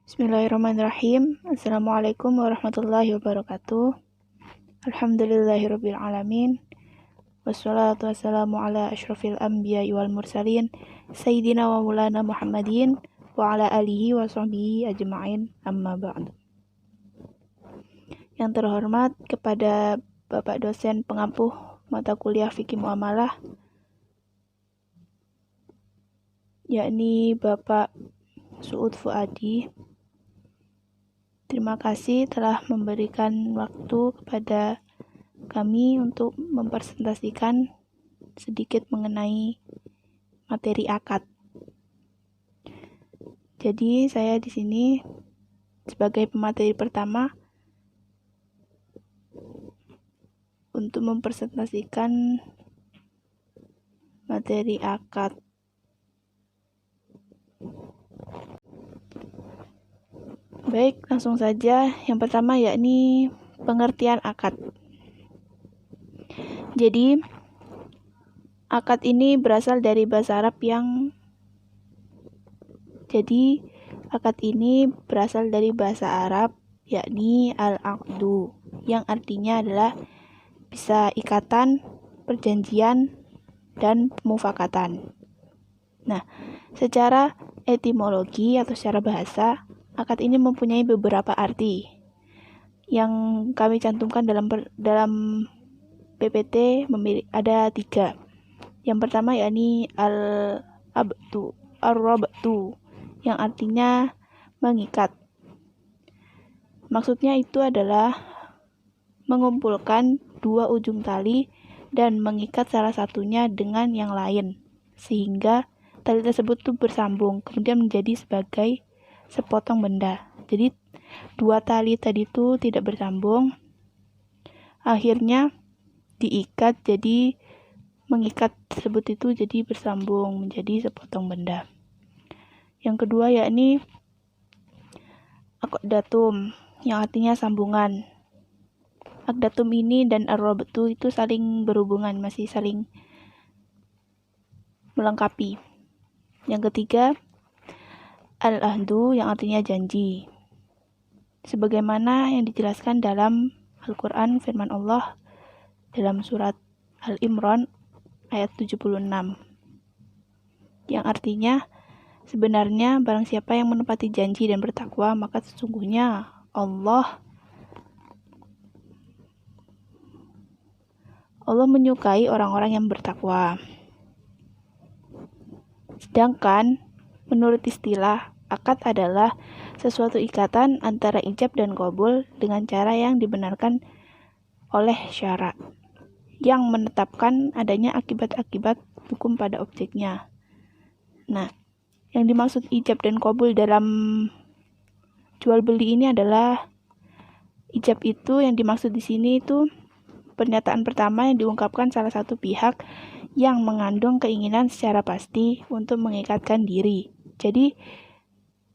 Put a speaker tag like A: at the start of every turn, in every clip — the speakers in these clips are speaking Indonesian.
A: Bismillahirrahmanirrahim. Assalamualaikum warahmatullahi wabarakatuh. Alhamdulillahirabbil alamin. Wassalatu wassalamu ala asyrafil anbiya'i wal mursalin sayyidina wa maulana Muhammadin wa ala alihi wa sahbihi ajma'in. Amma ba'du. Yang terhormat kepada Bapak dosen pengampuh mata kuliah fikih muamalah, yakni Bapak Suud Fuadi. Terima kasih telah memberikan waktu kepada kami untuk mempresentasikan sedikit mengenai materi akad. Jadi saya di sini sebagai pemateri pertama untuk mempresentasikan materi akad. Baik, langsung saja. Yang pertama yakni pengertian akad. Jadi, akad ini berasal dari bahasa Arab yakni al-aqdu, yang artinya adalah bisa ikatan, perjanjian, dan pemufakatan. Nah, secara etimologi atau secara bahasa, akad ini mempunyai beberapa arti yang kami cantumkan dalam PPT. Ada 3. Yang pertama yakni al-rabtu, yang artinya mengikat. Maksudnya itu adalah mengumpulkan 2 ujung tali dan mengikat salah satunya dengan yang lain sehingga tali tersebut tuh bersambung kemudian menjadi sebagai sepotong benda. Jadi 2 tali tadi itu tidak bersambung, akhirnya diikat, jadi mengikat tersebut itu jadi bersambung menjadi sepotong benda. Yang kedua yakni aqdatum, yang artinya sambungan. Aqdatum ini dan ar-rabtu itu saling berhubungan, masih saling melengkapi. Yang ketiga al-ahdu, yang artinya janji. Sebagaimana yang dijelaskan dalam Al-Quran, firman Allah dalam surat Al-Imran ayat 76. Yang artinya, sebenarnya barang siapa yang menepati janji dan bertakwa, maka sesungguhnya Allah menyukai orang-orang yang bertakwa. Sedangkan menurut istilah, akad adalah sesuatu ikatan antara ijab dan qabul dengan cara yang dibenarkan oleh syarak, yang menetapkan adanya akibat-akibat hukum pada objeknya. Nah, yang dimaksud ijab dan qabul dalam jual beli ini adalah, ijab itu yang dimaksud di sini itu pernyataan pertama yang diungkapkan salah satu pihak yang mengandung keinginan secara pasti untuk mengikatkan diri. Jadi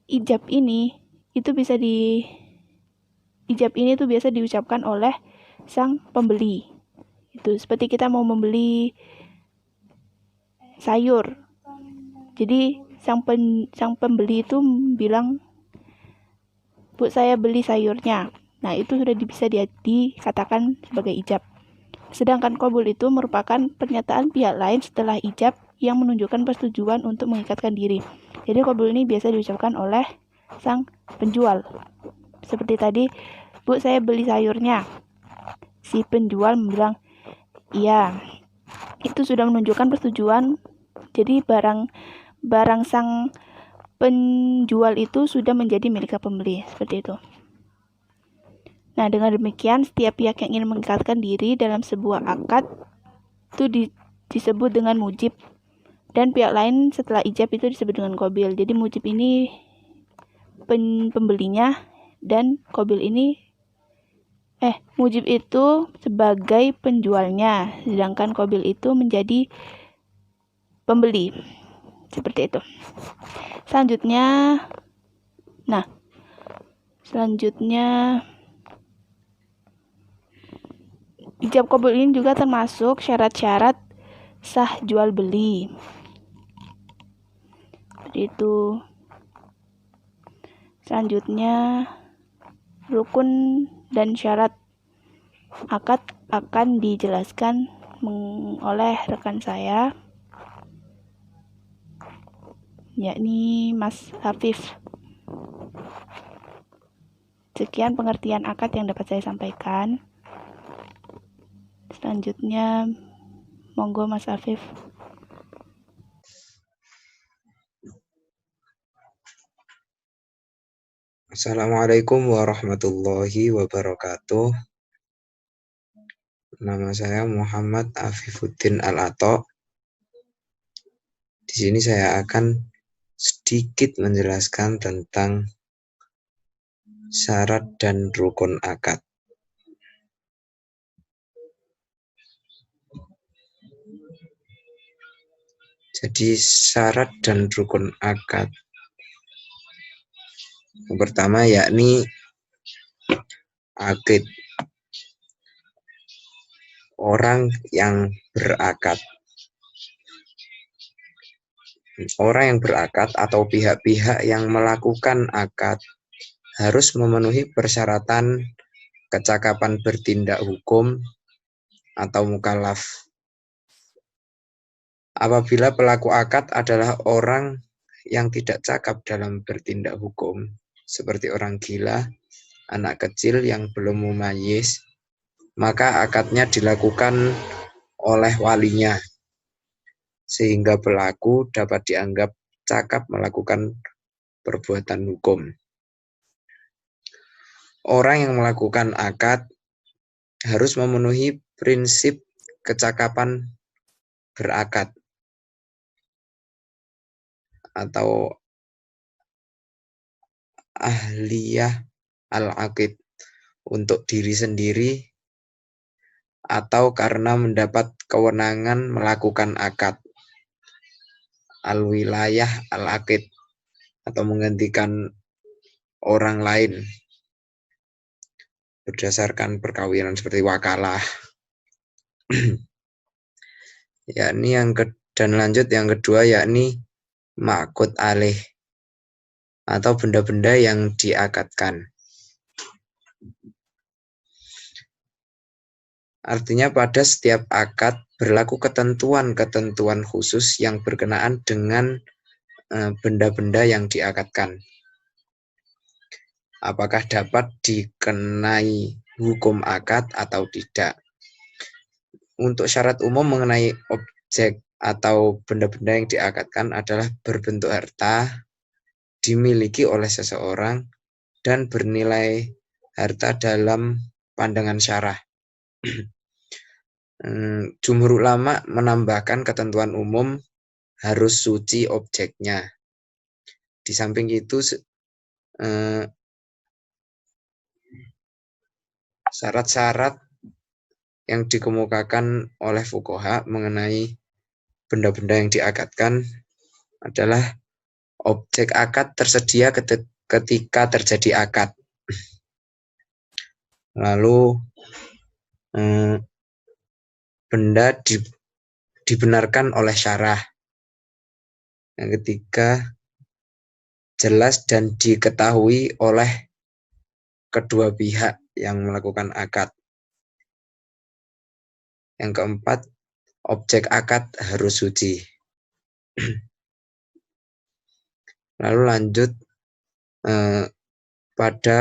A: ijab ini tuh biasa diucapkan oleh sang pembeli. Itu seperti kita mau membeli sayur. Jadi sang pembeli itu bilang, "Bu, saya beli sayurnya." Nah, itu sudah bisa dikatakan sebagai ijab. Sedangkan qabul itu merupakan pernyataan pihak lain setelah ijab yang menunjukkan persetujuan untuk mengikatkan diri. Jadi qabul ini biasa diucapkan oleh sang penjual. Seperti tadi, "Bu, saya beli sayurnya." Si penjual bilang, "Iya." Itu sudah menunjukkan persetujuan. Jadi barang sang penjual itu sudah menjadi milik pembeli. Seperti itu. Nah, dengan demikian, setiap pihak yang ingin mengikatkan diri dalam sebuah akad itu disebut dengan mujib, dan pihak lain setelah ijab itu disebut dengan qabil. Jadi mujib ini pembelinya, dan qabil ini mujib itu sebagai penjualnya, sedangkan qabil itu menjadi pembeli. Seperti itu. Selanjutnya ijab qabul ini juga termasuk syarat-syarat sah jual beli. Seperti itu. Selanjutnya, rukun dan syarat akad akan dijelaskan oleh rekan saya, yakni Mas Hafif. Sekian pengertian akad yang dapat saya sampaikan. Selanjutnya, monggo Mas Hafif.
B: Assalamualaikum warahmatullahi wabarakatuh. Nama saya Muhammad Afifuddin Al-Ato. Di sini saya akan sedikit menjelaskan tentang syarat dan rukun akad. Jadi syarat dan rukun akad yang pertama yakni akid, orang yang berakad. Orang yang berakad atau pihak-pihak yang melakukan akad harus memenuhi persyaratan kecakapan bertindak hukum atau mukallaf. Apabila pelaku akad adalah orang yang tidak cakap dalam bertindak hukum, seperti orang gila, anak kecil yang belum mumayyiz, maka akadnya dilakukan oleh walinya, sehingga pelaku dapat dianggap cakap melakukan perbuatan hukum. Orang yang melakukan akad harus memenuhi prinsip kecakapan berakad atau ahliyah al-aqid untuk diri sendiri atau karena mendapat kewenangan melakukan akad, al-wilayah al-aqid, atau menggantikan orang lain berdasarkan perkawinan seperti wakalah. Yakni dan lanjut yang kedua yakni ma'qud alih atau benda-benda yang diakadkan. Artinya pada setiap akad berlaku ketentuan-ketentuan khusus yang berkenaan dengan benda-benda yang diakadkan. Apakah dapat dikenai hukum akad atau tidak. Untuk syarat umum mengenai objek atau benda-benda yang diakadkan adalah berbentuk harta, dimiliki oleh seseorang, dan bernilai harta dalam pandangan syarah. Jumhur ulama menambahkan ketentuan umum harus suci objeknya. Di samping itu syarat-syarat yang dikemukakan oleh fuqaha mengenai benda-benda yang diakadkan adalah objek akad tersedia ketika terjadi akad. Lalu benda dibenarkan oleh syarah. Yang ketiga, jelas dan diketahui oleh kedua pihak yang melakukan akad. Yang keempat, objek akad harus suci. Lalu lanjut pada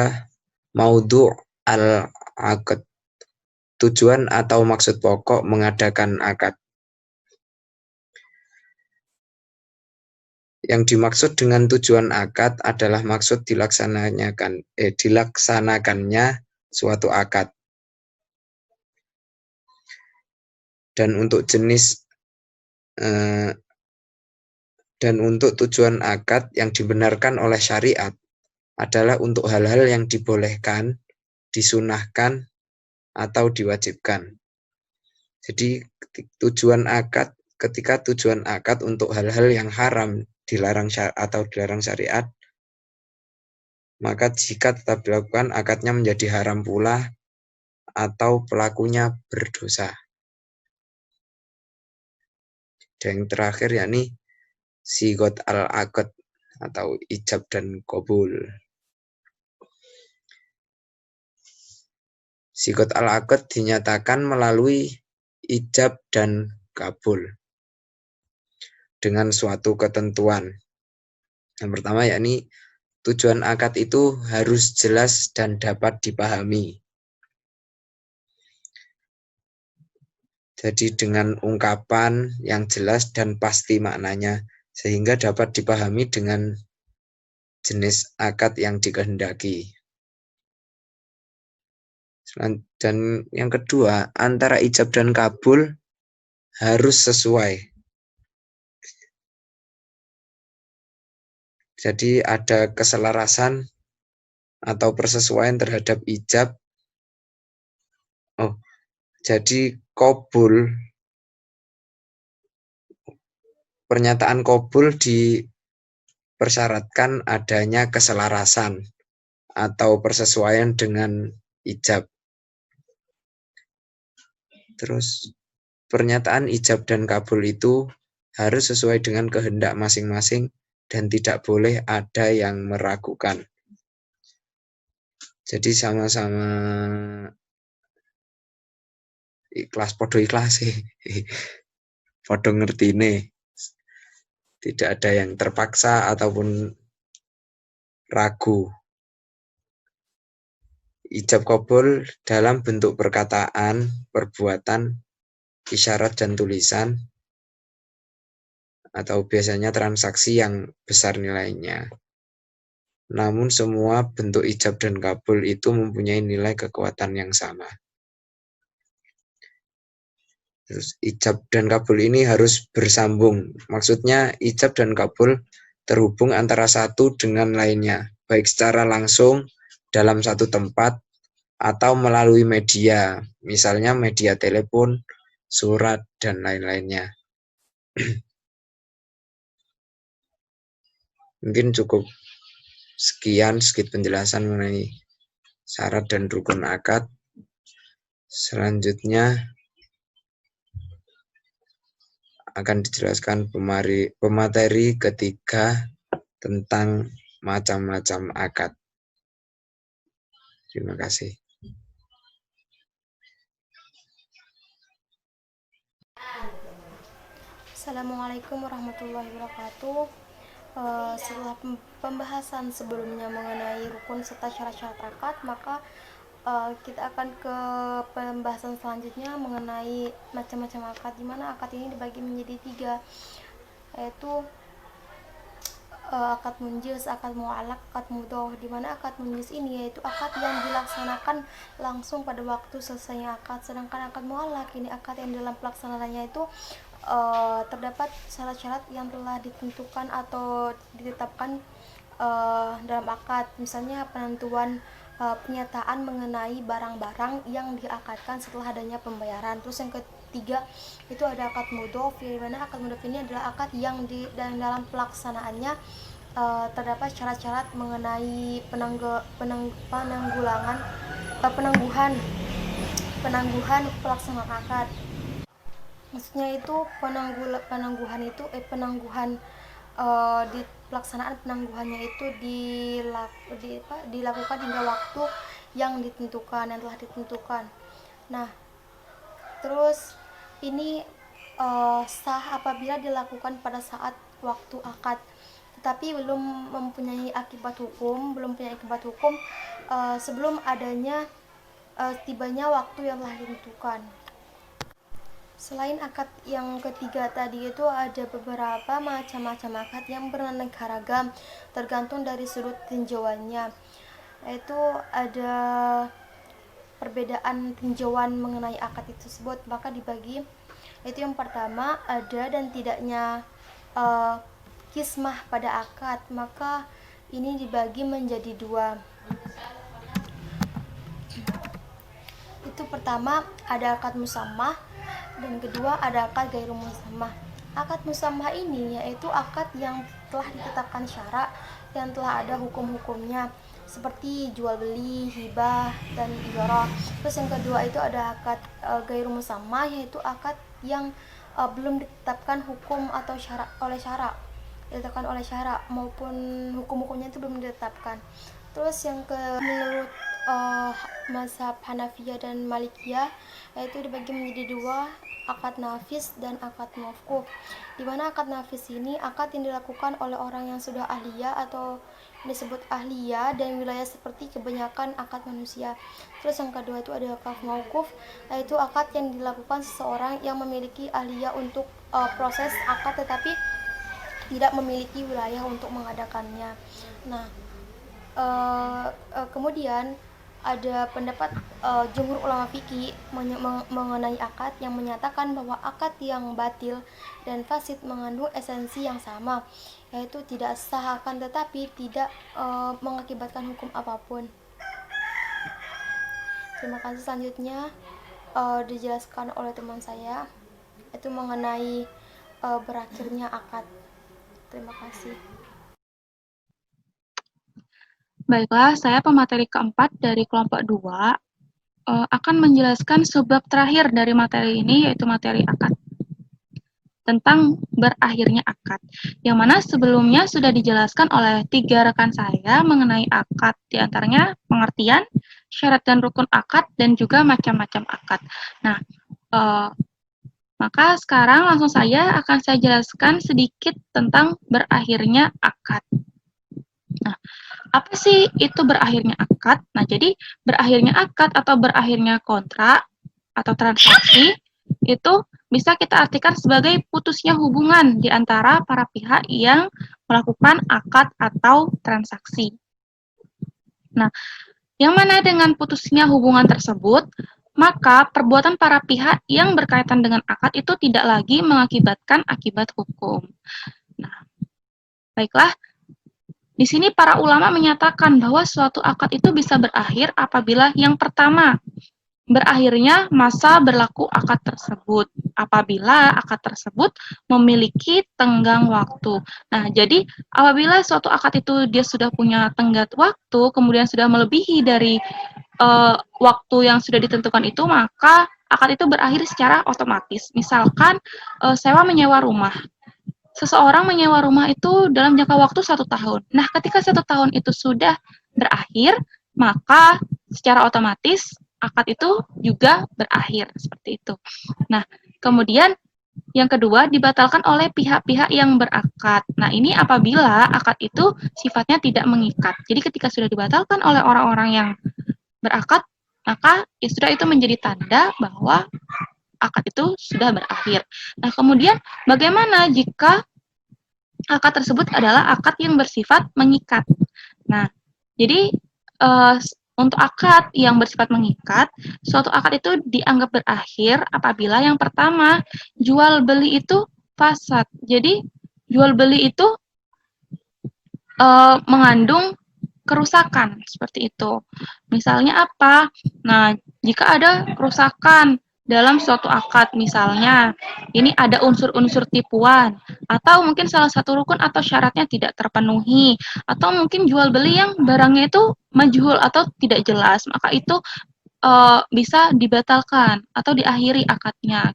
B: maudhu' al-aqd, tujuan atau maksud pokok mengadakan akad. Yang dimaksud dengan tujuan akad adalah maksud dilaksanakannya suatu akad. Dan untuk tujuan akad yang dibenarkan oleh syariat adalah untuk hal-hal yang dibolehkan, disunahkan, atau diwajibkan. Jadi ketika tujuan akad untuk hal-hal yang haram dilarang syariat, maka jika tetap dilakukan akadnya menjadi haram pula atau pelakunya berdosa. Dan yang terakhir yakni sigot al-aqd atau ijab dan qabul. Sikot al-aqd dinyatakan melalui ijab dan kabul dengan suatu ketentuan. Yang pertama yakni tujuan akad itu harus jelas dan dapat dipahami. Jadi dengan ungkapan yang jelas dan pasti maknanya, sehingga dapat dipahami dengan jenis akad yang dikehendaki. Dan yang kedua, antara ijab dan kabul harus sesuai. Jadi ada keselarasan atau persesuaian terhadap ijab. Jadi qabul, pernyataan qabul dipersyaratkan adanya keselarasan atau persesuaian dengan ijab. Terus pernyataan ijab dan kabul itu harus sesuai dengan kehendak masing-masing dan tidak boleh ada yang meragukan. Jadi sama-sama ikhlas, podo ikhlas sih. Podo ngerti nih. Tidak ada yang terpaksa ataupun ragu. Ijab kabul dalam bentuk perkataan, perbuatan, isyarat dan tulisan, atau biasanya transaksi yang besar nilainya. Namun semua bentuk ijab dan kabul itu mempunyai nilai kekuatan yang sama. Terus ijab dan kabul ini harus bersambung. Maksudnya ijab dan kabul terhubung antara satu dengan lainnya, baik secara langsung dalam satu tempat atau melalui media, misalnya media telepon, surat, dan lain-lainnya. Mungkin cukup sekian sedikit penjelasan mengenai syarat dan rukun akad. Selanjutnya akan dijelaskan pemateri ketiga tentang macam-macam akad. Terima kasih.
C: Assalamualaikum warahmatullahi wabarakatuh. Setelah pembahasan sebelumnya mengenai rukun serta syarat-syarat akad, maka kita akan ke pembahasan selanjutnya mengenai macam-macam akad, di mana akad ini dibagi menjadi 3, yaitu akad munjis, akad mu'allaq, akad mudhoh. Di mana akad munjis ini yaitu akad yang dilaksanakan langsung pada waktu selesainya akad, sedangkan akad mu'allaq ini akad yang dalam pelaksanaannya itu terdapat syarat-syarat yang telah ditentukan atau ditetapkan dalam akad, misalnya penentuan penyataan mengenai barang-barang yang diakadkan setelah adanya pembayaran. Terus yang ketiga itu ada akad mudhof, di mana akad mudhof ini adalah akad yang dalam pelaksanaannya terdapat syarat-syarat mengenai penangguhan pelaksanaan akad. Maksudnya itu di pelaksanaan penangguhannya itu dilakukan hingga waktu yang telah ditentukan. Nah, terus ini sah apabila dilakukan pada saat waktu akad, tetapi belum punya akibat hukum sebelum adanya tibanya waktu yang telah ditentukan. Selain akad yang ketiga tadi itu ada beberapa macam-macam akad yang beraneka ragam tergantung dari sudut tinjauannya. Yaitu ada perbedaan tinjauan mengenai akad itu tersebut, maka dibagi. Itu yang pertama, ada dan tidaknya kismah pada akad, maka ini dibagi menjadi 2. Itu pertama ada akad musammah, dan kedua ada akad ghairu musammah. Akad musammah ini yaitu akad yang telah ditetapkan syarak, yang telah ada hukum-hukumnya seperti jual beli, hibah, dan ijarah. Terus yang kedua itu ada akad ghairu musammah, yaitu akad yang belum ditetapkan hukum atau syarak oleh syarak maupun hukum-hukumnya itu belum ditetapkan. Terus menurut uh, mazhab Hanafiyah dan Malikiyah, yaitu dibagi menjadi dua, akad nafis dan akad mawquf. Di mana akad nafis ini akad yang dilakukan oleh orang yang sudah ahliya atau disebut ahliya dan wilayah seperti kebanyakan akad manusia. Terus yang kedua itu ada akad mawquf, yaitu akad yang dilakukan seseorang yang memiliki ahliya untuk proses akad tetapi tidak memiliki wilayah untuk mengadakannya. Nah, kemudian ada pendapat jumhur ulama fikih mengenai akad yang menyatakan bahwa akad yang batil dan fasid mengandung esensi yang sama, yaitu tidak sah akan tetapi tidak mengakibatkan hukum apapun. Terima kasih. Selanjutnya dijelaskan oleh teman saya itu mengenai berakhirnya akad. Terima kasih.
D: Baiklah, saya pemateri keempat dari kelompok 2 akan menjelaskan sebab terakhir dari materi ini, yaitu materi akad. Tentang berakhirnya akad. Yang mana sebelumnya sudah dijelaskan oleh 3 rekan saya mengenai akad, diantaranya pengertian, syarat dan rukun akad, dan juga macam-macam akad. Nah, maka sekarang langsung saya akan saya jelaskan sedikit tentang berakhirnya akad. Nah, apa sih itu berakhirnya akad? Nah, jadi berakhirnya akad atau berakhirnya kontrak atau transaksi itu bisa kita artikan sebagai putusnya hubungan di antara para pihak yang melakukan akad atau transaksi. Nah, yang mana dengan putusnya hubungan tersebut, maka perbuatan para pihak yang berkaitan dengan akad itu tidak lagi mengakibatkan akibat hukum. Nah, baiklah. Di sini para ulama menyatakan bahwa suatu akad itu bisa berakhir apabila yang pertama, berakhirnya masa berlaku akad tersebut, apabila akad tersebut memiliki tenggang waktu. Nah, jadi apabila suatu akad itu dia sudah punya tenggat waktu, kemudian sudah melebihi dari waktu yang sudah ditentukan itu, maka akad itu berakhir secara otomatis. Misalkan sewa menyewa rumah. Seseorang menyewa rumah itu dalam jangka waktu 1 tahun. Nah, ketika 1 tahun itu sudah berakhir, maka secara otomatis akad itu juga berakhir, seperti itu. Nah, kemudian yang kedua dibatalkan oleh pihak-pihak yang berakad. Nah, ini apabila akad itu sifatnya tidak mengikat. Jadi ketika sudah dibatalkan oleh orang-orang yang berakad, maka ya sudah itu menjadi tanda bahwa akad itu sudah berakhir. Nah, kemudian bagaimana jika akad tersebut adalah akad yang bersifat mengikat? Nah, jadi untuk akad yang bersifat mengikat, suatu akad itu dianggap berakhir apabila yang pertama, jual beli itu fasad. Jadi, jual beli itu mengandung kerusakan, seperti itu. Misalnya apa? Nah, jika ada kerusakan dalam suatu akad, misalnya ini ada unsur-unsur tipuan, atau mungkin salah satu rukun atau syaratnya tidak terpenuhi, atau mungkin jual beli yang barangnya itu majhul atau tidak jelas, maka itu bisa dibatalkan atau diakhiri akadnya.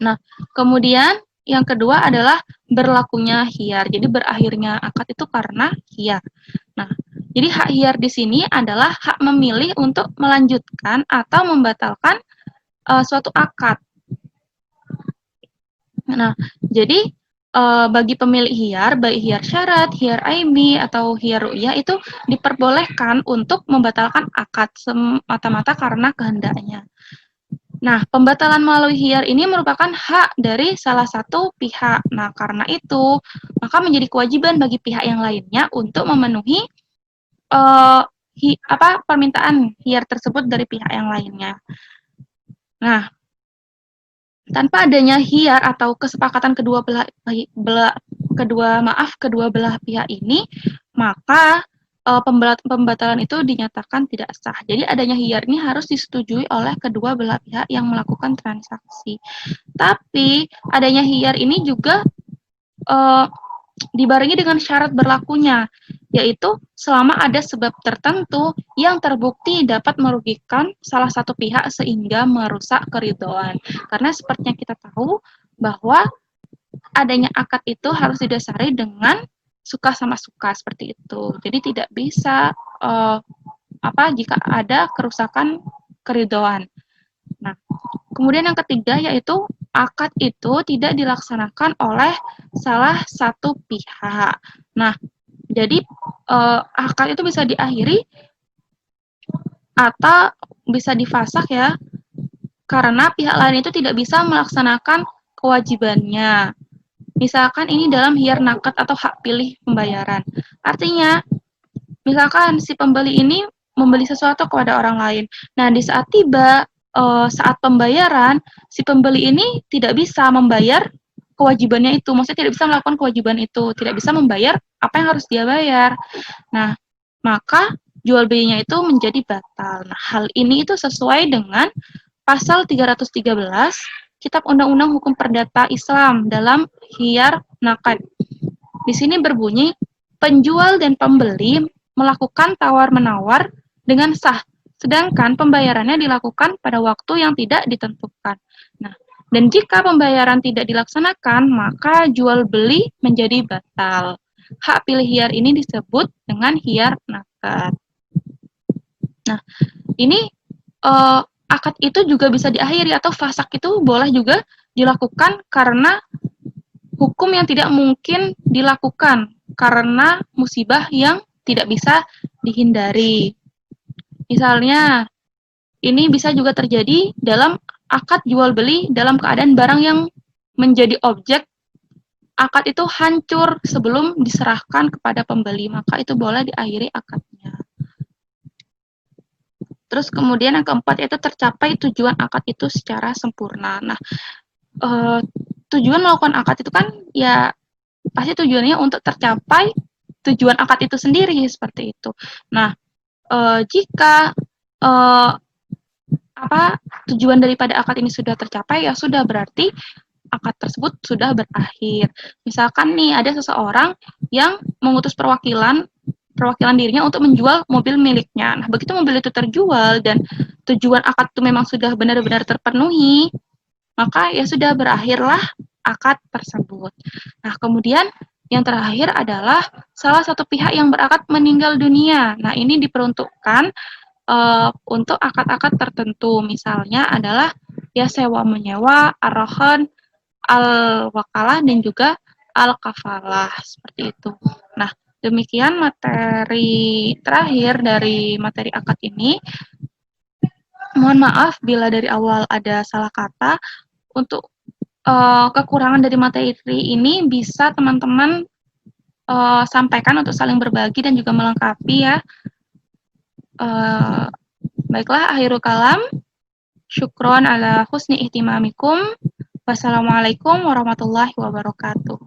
D: Nah, kemudian yang kedua adalah berlakunya khiyar. Jadi berakhirnya akad itu karena khiyar. Nah, jadi hak khiyar di sini adalah hak memilih untuk melanjutkan atau membatalkan suatu akad. Nah, jadi bagi pemilik khiyar, baik khiyar syarat, khiyar aibi, atau khiyar ru'yah itu diperbolehkan untuk membatalkan akad semata-mata karena kehendaknya. Nah, pembatalan melalui khiyar ini merupakan hak dari salah satu pihak. Nah, karena itu, maka menjadi kewajiban bagi pihak yang lainnya untuk memenuhi permintaan khiyar tersebut dari pihak yang lainnya. Nah, tanpa adanya khiyar atau kesepakatan kedua belah pihak ini, maka pembatalan itu dinyatakan tidak sah. Jadi adanya khiyar ini harus disetujui oleh kedua belah pihak yang melakukan transaksi. Tapi adanya khiyar ini juga dibarengi dengan syarat berlakunya, yaitu selama ada sebab tertentu yang terbukti dapat merugikan salah satu pihak sehingga merusak keridhaan. Karena seperti yang kita tahu bahwa adanya akad itu harus didasari dengan suka sama suka, seperti itu. Jadi tidak bisa jika ada kerusakan keridhaan. Nah, kemudian yang ketiga yaitu akad itu tidak dilaksanakan oleh salah satu pihak. Nah, jadi akad itu bisa diakhiri atau bisa difasak ya, karena pihak lain itu tidak bisa melaksanakan kewajibannya. Misalkan ini dalam hiyar nakad atau hak pilih pembayaran. Artinya, misalkan si pembeli ini membeli sesuatu kepada orang lain. Nah, di saat tiba saat pembayaran, si pembeli ini tidak bisa membayar kewajibannya itu. Maksudnya tidak bisa melakukan kewajiban itu, tidak bisa membayar apa yang harus dia bayar. Nah, maka jual belinya itu menjadi batal. Nah, hal ini itu sesuai dengan pasal 313 Kitab Undang-Undang Hukum Perdata Islam dalam hiyar nakad. Di sini berbunyi, penjual dan pembeli melakukan tawar-menawar dengan sah, sedangkan pembayarannya dilakukan pada waktu yang tidak ditentukan. Nah, dan jika pembayaran tidak dilaksanakan, maka jual beli menjadi batal. Hak pilih hiyar ini disebut dengan hiyar nakad. Nah, ini akad itu juga bisa diakhiri atau fasak itu boleh juga dilakukan karena hukum yang tidak mungkin dilakukan karena musibah yang tidak bisa dihindari. Misalnya, ini bisa juga terjadi dalam akad jual beli dalam keadaan barang yang menjadi objek akad itu hancur sebelum diserahkan kepada pembeli, maka itu boleh diakhiri akadnya. Terus kemudian yang keempat yaitu tercapai tujuan akad itu secara sempurna. Nah, tujuan melakukan akad itu kan ya pasti tujuannya untuk tercapai tujuan akad itu sendiri seperti itu. Nah, jika tujuan daripada akad ini sudah tercapai, ya sudah berarti akad tersebut sudah berakhir. Misalkan nih ada seseorang yang mengutus perwakilan dirinya untuk menjual mobil miliknya. Nah, begitu mobil itu terjual dan tujuan akad itu memang sudah benar-benar terpenuhi, maka ya sudah berakhirlah akad tersebut. Nah, kemudian yang terakhir adalah salah satu pihak yang berakad meninggal dunia. Nah, ini diperuntukkan untuk akad-akad tertentu. Misalnya adalah ya sewa menyewa, ar-rahan, al-wakalah, dan juga al-kafalah. Seperti itu. Nah, demikian materi terakhir dari materi akad ini. Mohon maaf bila dari awal ada salah kata. Untuk kekurangan dari materi ini bisa teman-teman sampaikan untuk saling berbagi dan juga melengkapi ya. Baiklah, akhirul kalam. Syukron ala husni ihtimamikum. Wassalamualaikum warahmatullahi wabarakatuh.